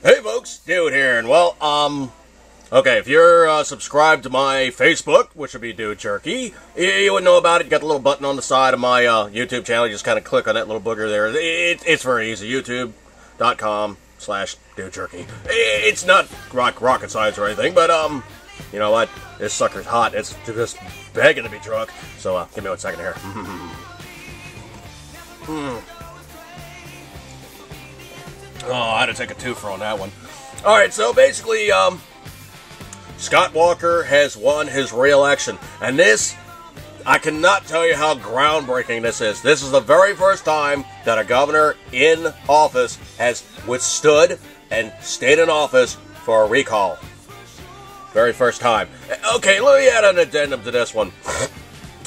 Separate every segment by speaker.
Speaker 1: Hey folks, Dude here, and well, okay, if you're subscribed to my Facebook, which would be Dude Jerky, you would know about it. You got the little button on the side of my YouTube channel. You just kind of click on that little booger there. It's very easy. YouTube.com/Dude Jerky. It's not rocket science or anything, but you know what? This sucker's hot. It's just begging to be drunk. So give me 1 second here. Oh, I had to take a twofer on that one. Alright, so basically, Scott Walker has won his re-election. And this, I cannot tell you how groundbreaking this is. This is the very first time that a governor in office has withstood and stayed in office for a recall. Very first time. Okay, let me add an addendum to this one.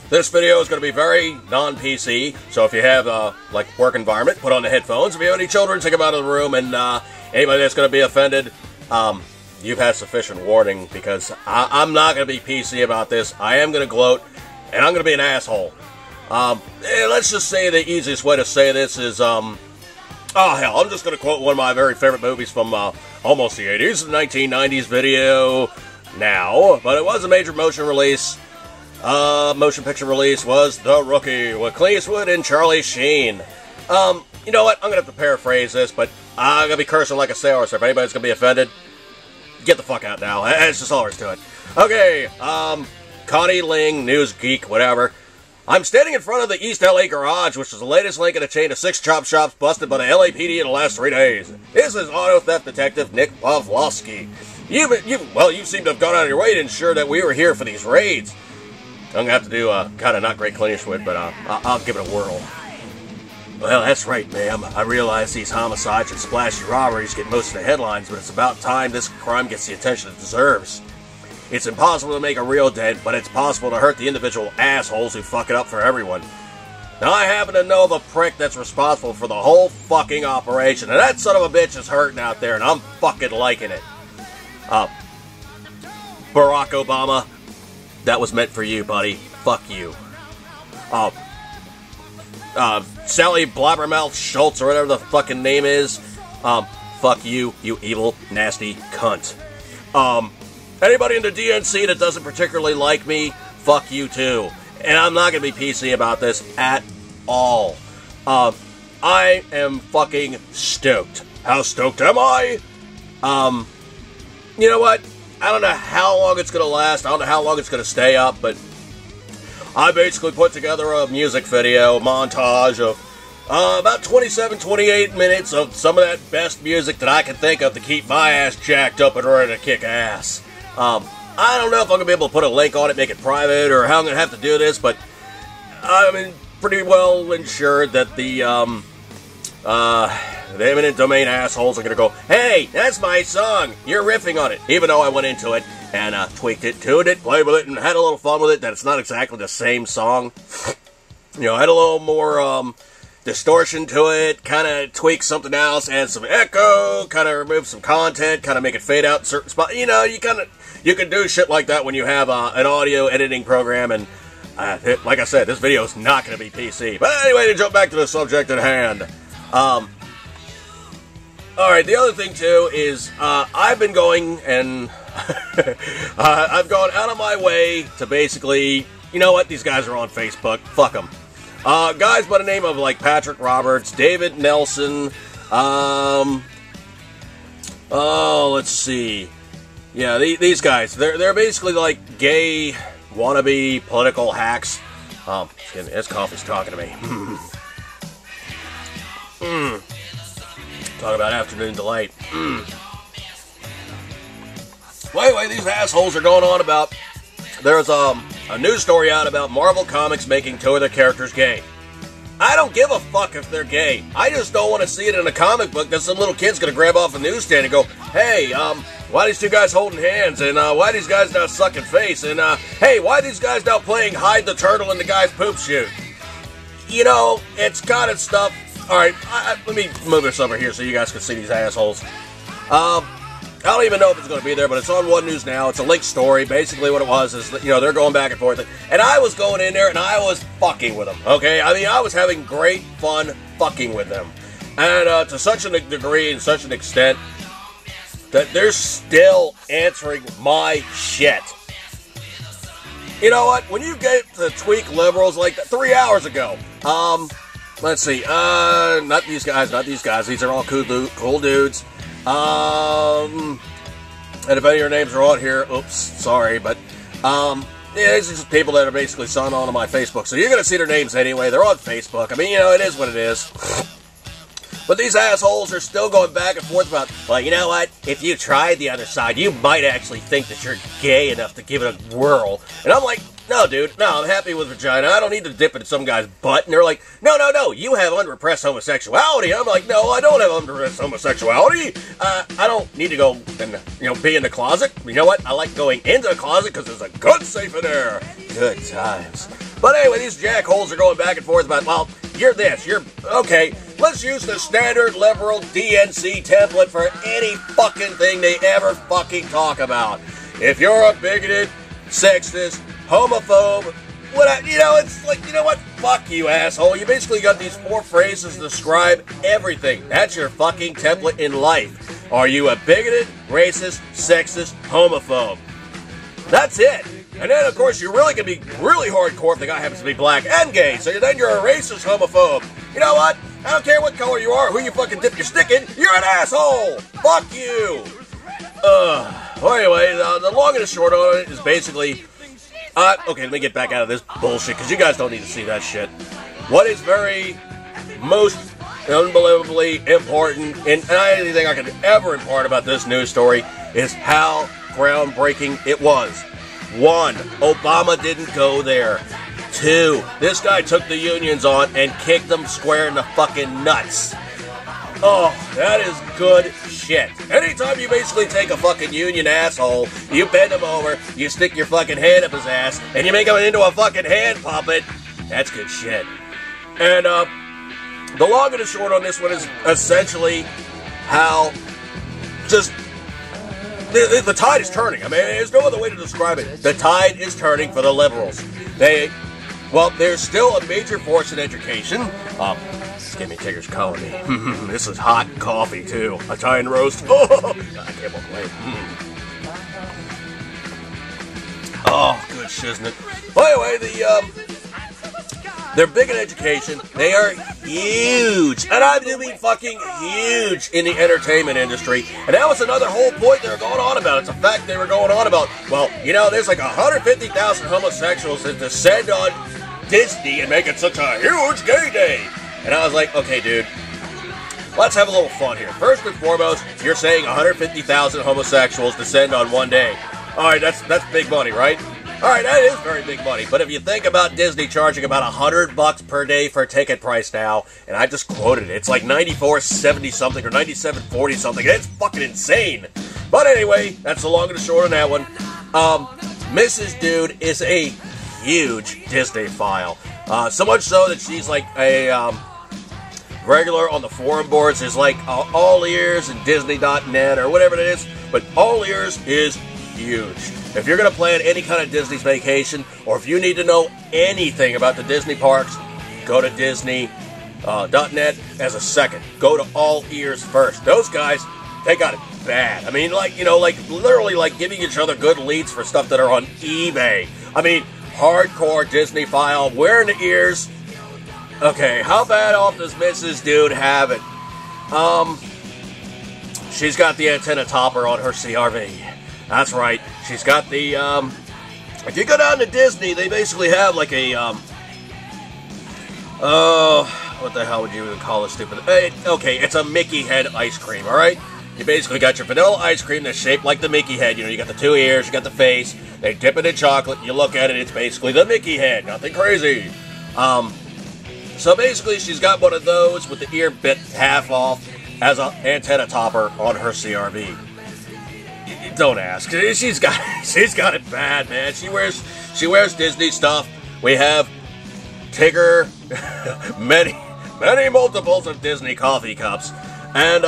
Speaker 1: This video is going to be very non-PC, so if you have like work environment, put on the headphones. If you have any children, take them out of the room, and anybody that's going to be offended, you've had sufficient warning, because I'm not going to be PC about this. I am going to gloat, and I'm going to be an asshole. Let's just say the easiest way to say this is, oh hell, I'm just going to quote one of my very favorite movies from almost the 80s, the 1990s video now, but it was a major motion picture release was The Rookie with Clint Eastwood and Charlie Sheen. You know what? I'm going to have to paraphrase this, but I'm going to be cursing like a sailor, so if anybody's going to be offended, get the fuck out now. That's just all there is to it. Okay, Connie Ling, News Geek, whatever. I'm standing in front of the East LA Garage, which is the latest link in a chain of 6 chop shops busted by the LAPD in the last 3 days. This is auto theft detective Nick Pavlovsky. You seem to have gone out of your way to ensure that we were here for these raids. I'm going to have to do kind of not great Clint Eastwood, but I'll give it a whirl. Well, that's right, ma'am. I realize these homicides and splashy robberies get most of the headlines, but it's about time this crime gets the attention it deserves. It's impossible to make a real dent, but it's possible to hurt the individual assholes who fuck it up for everyone. Now, I happen to know the prick that's responsible for the whole fucking operation, and that son of a bitch is hurting out there, and I'm fucking liking it. Barack Obama, that was meant for you, buddy. Fuck you. Sally Blabbermouth Schultz, or whatever the fucking name is. Fuck you, you evil, nasty cunt. Anybody in the DNC that doesn't particularly like me, fuck you too. And I'm not gonna be PC about this at all. I am fucking stoked. How stoked am I? You know what? I don't know how long it's going to last. I don't know how long it's going to stay up, but I basically put together a music video montage of about 27, 28 minutes of some of that best music that I can think of to keep my ass jacked up and ready to kick ass. I don't know if I'm going to be able to put a link on it, make it private, or how I'm going to have to do this, but I'm pretty well ensured that the eminent domain assholes are going to go, hey, that's my song, you're riffing on it. Even though I went into it and tweaked it, tuned it, played with it, and had a little fun with it, that it's not exactly the same song. You know, I had a little more distortion to it, kind of tweak something else, add some echo, kind of remove some content, kind of make it fade out in certain spots. You know, you can do shit like that when you have an audio editing program, and like I said, this video is not going to be PC. But anyway, to jump back to the subject at hand. Alright, the other thing too is, I've been going and I've gone out of my way to basically, you know what, these guys are on Facebook, fuck them. Guys by the name of like Patrick Roberts, David Nelson, let's see. Yeah, these guys, they're basically like gay, wannabe political hacks. Excuse me, this coffee's talking to me. Talk about afternoon delight. Well, anyway, these assholes are going on about... There's a news story out about Marvel Comics making 2 of their characters gay. I don't give a fuck if they're gay. I just don't want to see it in a comic book that some little kid's going to grab off a newsstand and go, hey, why are these 2 guys holding hands? And why are these guys now sucking face? And hey, why are these guys now playing hide the turtle in the guy's poop chute? You know, it's kind of stuff... Alright, let me move this over here so you guys can see these assholes. I don't even know if it's going to be there, but it's on One News Now. It's a linked story. Basically what it was is, that, you know, they're going back and forth. And I was going in there and I was fucking with them, okay? I mean, I was having great fun fucking with them. And to such a degree and such an extent that they're still answering my shit. You know what? When you get to tweak liberals like that 3 hours ago, let's see, not these guys, these are all cool dudes. And if any of your names are on here, oops, sorry, but, yeah, these are just people that are basically signed on to my Facebook, so you're gonna see their names anyway. They're on Facebook. I mean, you know, it is what it is. But these assholes are still going back and forth about, well, you know what? If you tried the other side, you might actually think that you're gay enough to give it a whirl. And I'm like, no, dude, no, I'm happy with vagina. I don't need to dip it in some guy's butt. And they're like, no, you have unrepressed homosexuality. I'm like, no, I don't have unrepressed homosexuality. I don't need to go and, you know, be in the closet. You know what? I like going into the closet because there's a gun safe in there. Good times. But anyway, these jackholes are going back and forth about, well, you're this, you're, okay, let's use the standard liberal DNC template for any fucking thing they ever fucking talk about. If you're a bigoted, sexist, homophobe, what, you know, it's like, you know what, fuck you, asshole. You basically got these 4 phrases to describe everything. That's your fucking template in life. Are you a bigoted, racist, sexist, homophobe? That's it. And then, of course, you're really going to be really hardcore if the guy happens to be black and gay. So then you're a racist homophobe. You know what? I don't care what color you are, who you fucking dip your stick in. You're an asshole. Fuck you. Well, anyway, the long and the short on it is basically... okay, let me get back out of this bullshit, because you guys don't need to see that shit. What is most unbelievably important, and anything I could ever impart about this news story, is how groundbreaking it was. 1, Obama didn't go there. 2, this guy took the unions on and kicked them square in the fucking nuts. Oh, that is good shit. Anytime you basically take a fucking union asshole, you bend him over, you stick your fucking hand up his ass, and you make him into a fucking hand puppet, that's good shit. And, the long and the short on this one is essentially how just... The tide is turning. I mean, there's no other way to describe it. The tide is turning for the liberals. There's still a major force in education. Skimming Tigger's calling me. This is hot coffee, too. Italian roast. Oh, God, I can't walk away. Oh, good Shizznit. Well, anyway, they're big in education. They are huge. And I do mean fucking huge in the entertainment industry. And that was another whole point they were going on about. It's a fact they were going on about. Well, you know, there's like 150,000 homosexuals that descend on Disney and make it such a huge gay day. And I was like, okay, dude, let's have a little fun here. First and foremost, you're saying 150,000 homosexuals descend on one day. All right, that's big money, right? All right, that is very big money. But if you think about Disney charging about $100 per day for a ticket price now, and I just quoted it, it's like $94.70 something or $97.40 something. It's fucking insane. But anyway, that's the long and the short on that one. Mrs. Dude is a huge Disney file. So much so that she's like a regular on the forum boards. There's like All Ears and Disney.net or whatever it is. But All Ears is huge. If you're going to plan any kind of Disney's vacation, or if you need to know anything about the Disney parks, go to Disney.net as a second. Go to All Ears first. Those guys, they got it bad. I mean, like, you know, like literally like giving each other good leads for stuff that are on eBay. I mean, hardcore Disney file, wearing the ears. Okay, how bad off does Mrs. Dude have it? She's got the antenna topper on her CRV. That's right. She's got the, if you go down to Disney, they basically have like a, what the hell would you even call it, stupid? Okay, it's a Mickey head ice cream, alright? You basically got your vanilla ice cream that's shaped like the Mickey head. You know, you got the 2 ears, you got the face, they dip it in chocolate, you look at it, it's basically the Mickey head. Nothing crazy. So basically she's got one of those with the ear bit half off as an antenna topper on her CRV. Don't ask. She's got it bad, man. She wears Disney stuff. We have Tigger, many multiples of Disney coffee cups, and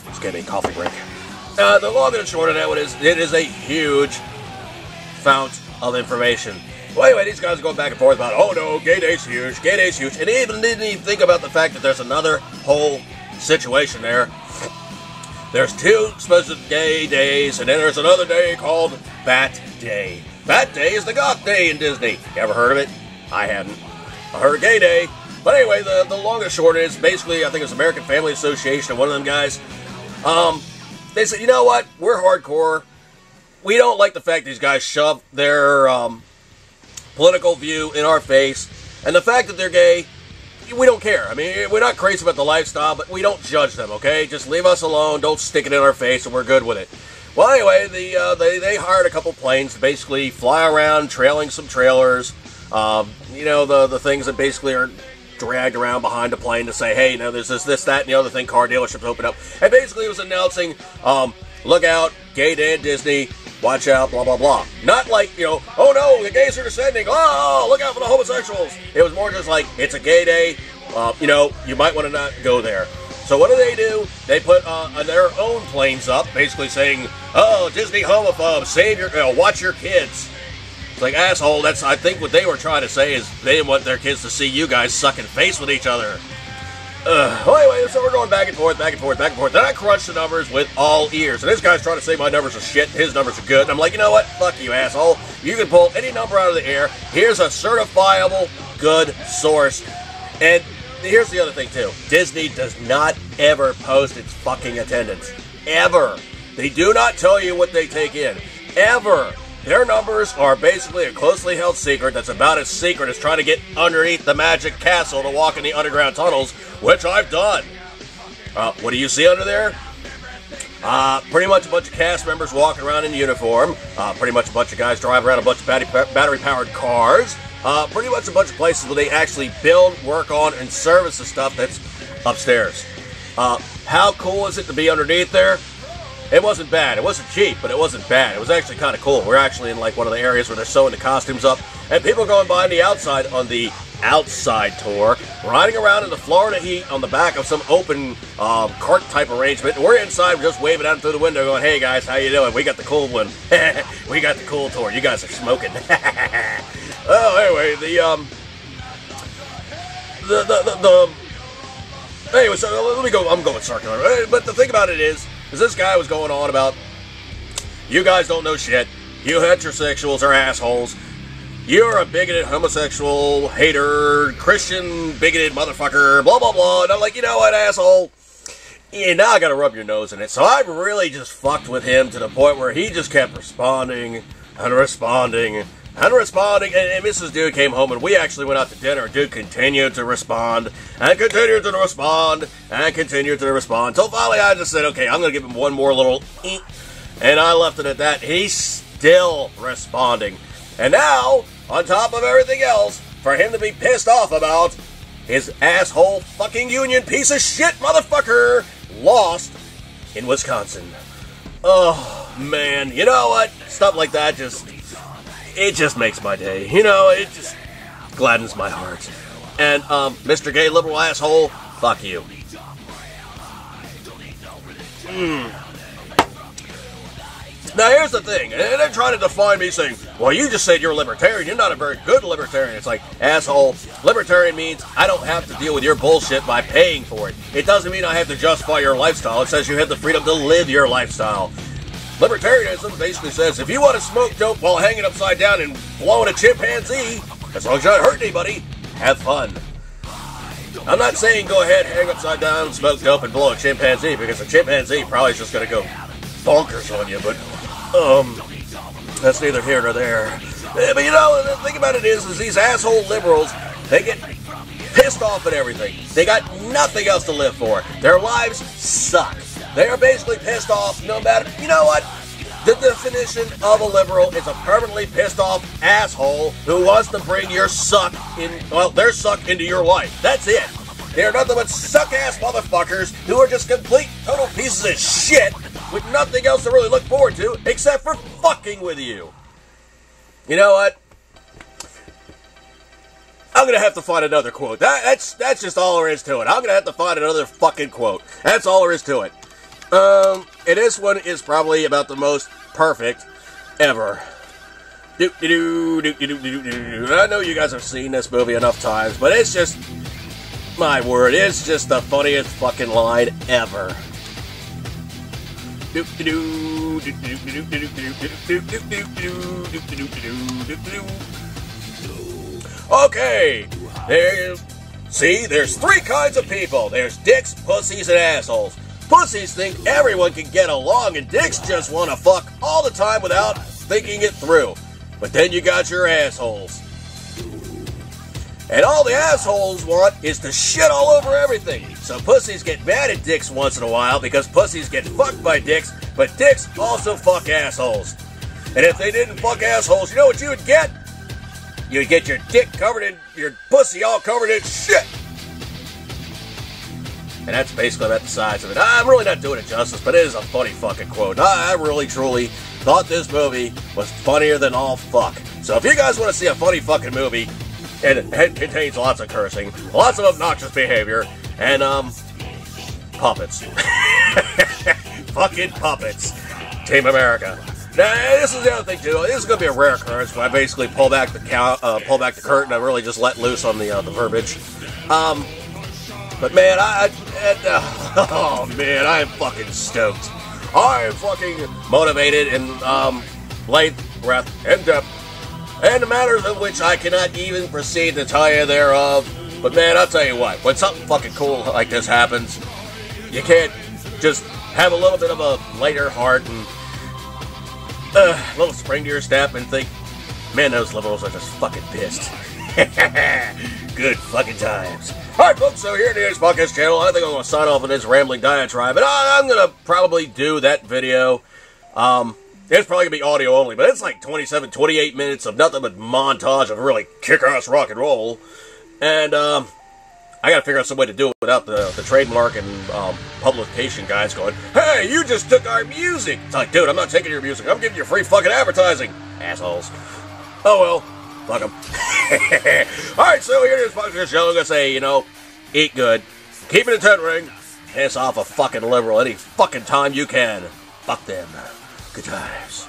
Speaker 1: just getting a coffee break. The long and short of that one is it is a huge fount of information. Well, anyway, these guys are going back and forth about, oh no, gay day's huge, and they didn't even think about the fact that there's another whole situation there. There's 2 supposed gay days, and then there's another day called Bat Day. Bat Day is the goth day in Disney. You ever heard of it? I hadn't. I heard of Gay Day. But anyway, the long and short is, basically, I think it's American Family Association, and one of them guys, they said, you know what, we're hardcore. We don't like the fact these guys shove their political view in our face, and the fact that they're gay, we don't care. I mean, we're not crazy about the lifestyle, but we don't judge them, okay? Just leave us alone, don't stick it in our face, and we're good with it. Well, anyway, they hired a couple planes to basically fly around, trailing some trailers, you know, the things that basically are dragged around behind the plane to say, hey, you know, there's this, that, and the other thing, car dealerships open up. And basically it was announcing, look out, gay day at Disney, watch out, blah, blah, blah. Not like, you know, oh no, the gays are descending, oh, look out for the homosexuals. It was more just like, it's a gay day, you know, you might want to not go there. So what do? They put their own planes up, basically saying, oh, Disney homophobes, save your, watch your kids. It's like, asshole, that's, I think what they were trying to say is they didn't want their kids to see you guys sucking face with each other. Well, anyway, so we're going back and forth, back and forth, back and forth. Then I crunched the numbers with all ears. And this guy's trying to say my numbers are shit, his numbers are good. And I'm like, you know what? Fuck you, asshole. You can pull any number out of the air. Here's a certifiable good source. And here's the other thing, too. Disney does not ever post its fucking attendance. Ever. They do not tell you what they take in. Ever. Their numbers are basically a closely held secret that's about as secret as trying to get underneath the magic castle to walk in the underground tunnels, which I've done. What do you see under there? Pretty much a bunch of cast members walking around in uniform. Pretty much a bunch of guys driving around a bunch of battery-powered cars. Pretty much a bunch of places where they actually build, work on, and service the stuff that's upstairs. How cool is it to be underneath there? It wasn't bad. It wasn't cheap, but it wasn't bad. It was actually kind of cool. We're actually in like one of the areas where they're sewing the costumes up, and people are going by on the outside on the outside tour, riding around in the Florida heat on the back of some open cart type arrangement. And we're inside, we're just waving out through the window, going, "Hey guys, how you doing? We got the cool one. We got the cool tour. You guys are smoking." Well, anyway, anyway, so let me go. I'm going circular, but the thing about it is this guy was going on about, you guys don't know shit. You heterosexuals are assholes. You're a bigoted, homosexual, hater, Christian, bigoted motherfucker, blah, blah, blah. And I'm like, you know what, asshole? Yeah, now I gotta rub your nose in it. So I really just fucked with him to the point where he just kept responding and responding and responding. And Mrs. Dude came home and we actually went out to dinner. And Dude continued to respond and continued to respond and continued to respond. So finally I just said, okay, I'm gonna give him one more little eek. And I left it at that. He's still responding. And now, on top of everything else, for him to be pissed off about his asshole fucking union piece of shit motherfucker lost in Wisconsin. Oh, man. You know what? Stuff like that it just makes my day. You know, it just gladdens my heart. And, Mr. Gay Liberal Asshole, fuck you. Now, here's the thing, and they're trying to define me saying, well, you just said you're a libertarian. You're not a very good libertarian. It's like, asshole, libertarian means I don't have to deal with your bullshit by paying for it. It doesn't mean I have to justify your lifestyle. It says you have the freedom to live your lifestyle. Libertarianism basically says, if you want to smoke dope while hanging upside down and blowing a chimpanzee, as long as you don't hurt anybody, have fun. I'm not saying go ahead, hang upside down, smoke dope, and blow a chimpanzee, because a chimpanzee probably is just going to go bonkers on you, but that's neither here nor there. But you know, the thing about it is these asshole liberals, they get pissed off at everything. They got nothing else to live for. Their lives suck. They are basically pissed off no matter, you know what? The definition of a liberal is a permanently pissed off asshole who wants to bring your suck their suck into your life. That's it. They're nothing but suck-ass motherfuckers who are just complete, total pieces of shit with nothing else to really look forward to except for fucking with you. You know what? I'm going to have to find another quote. That's just all there is to it. I'm going to have to find another fucking quote. That's all there is to it. And this one is probably about the most perfect ever. I know you guys have seen this movie enough times, but it's just My word, it's just the funniest fucking line ever. Okay, there's three kinds of people. There's dicks, pussies, and assholes. Pussies think everyone can get along, and dicks just want to fuck all the time without thinking it through. But then you got your assholes. And all the assholes want is to shit all over everything. So pussies get mad at dicks once in a while because pussies get fucked by dicks, but dicks also fuck assholes. And if they didn't fuck assholes, you know what you would get? You would get your dick covered in, your pussy all covered in shit. And that's basically about the size of it. I'm really not doing it justice, but it is a funny fucking quote. I really, truly thought this movie was funnier than all fuck. So if you guys want to see a funny fucking movie, and it contains lots of cursing, lots of obnoxious behavior, and, puppets. Fucking puppets. Team America. Now, this is the other thing, too. This is going to be a rare occurrence when I basically pull back the curtain and really just let loose on the verbiage. But man, oh man, I am fucking stoked. I am fucking motivated in, length, breadth, and depth. And matters of which I cannot even proceed to tell you thereof. But man, I'll tell you what, when something fucking cool like this happens, you can't just have a little bit of a lighter heart and a little spring to your step and think, man, those liberals are just fucking pissed. Good fucking times. Alright folks, so here it is, podcast channel. I think I'm going to sign off on this rambling diatribe, and I'm going to probably do that video. It's probably going to be audio only, but it's like 27, 28 minutes of nothing but montage of really kick-ass rock and roll. And, I got to figure out some way to do it without the trademark and, publication guys going, hey, you just took our music! It's like, dude, I'm not taking your music. I'm giving you free fucking advertising. Assholes. Oh well. Fuck them. Alright, so here it is, podcast channel. I'm going to say, you know, eat good. Keep it in 10 ring. Piss off a fucking liberal any fucking time you can. Fuck them. Good times.